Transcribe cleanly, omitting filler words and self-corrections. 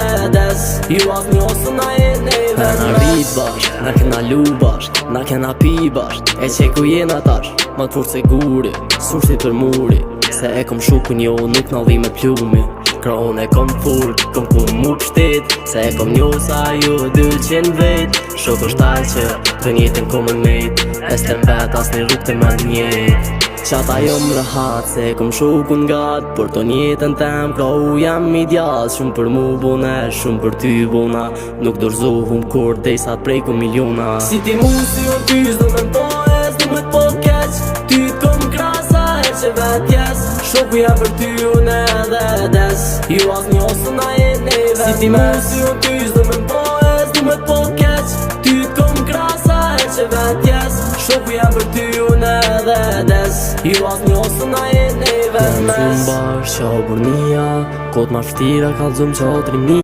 edhe des. Ju atë njosë na e neve. Na rrit bashk, na kena lu bashk, na kena pi bashk. E që ku jena tash, ma të fort se guri, sursi për muri. Se e kom shukun jo, nuk na dhi me plumi. Kraun e kom full, kom ku mu pështet. Se e kom njosa ju 200 vet. Shok është taj që të njetën kom e mejt. Estem vet as një rrug të me njet. Qata jom rëhat se kom shukun gat. Por të njetën tem krau jam ideal. Shumë për mu bune, shumë për ty buna. Nuk dorzohum kur dej sa t'prej ku miliona. Si ti mu si o ty zdo me mtojës, du me t'po keq. Ty t'kom krasa e që vet jes. Shoku jam për ty unë edhe des. Ju as njosë na e neve. Si ti mu si o ty zdo me mtojës, du me t'po keq. Ty t'kom krasa e që vet jes. Shoku jam për ty unë edhe des. Ju as njosë na e neve. Në funë bashkë qa o burnia, kot ma ftira kalzum qa o trimni.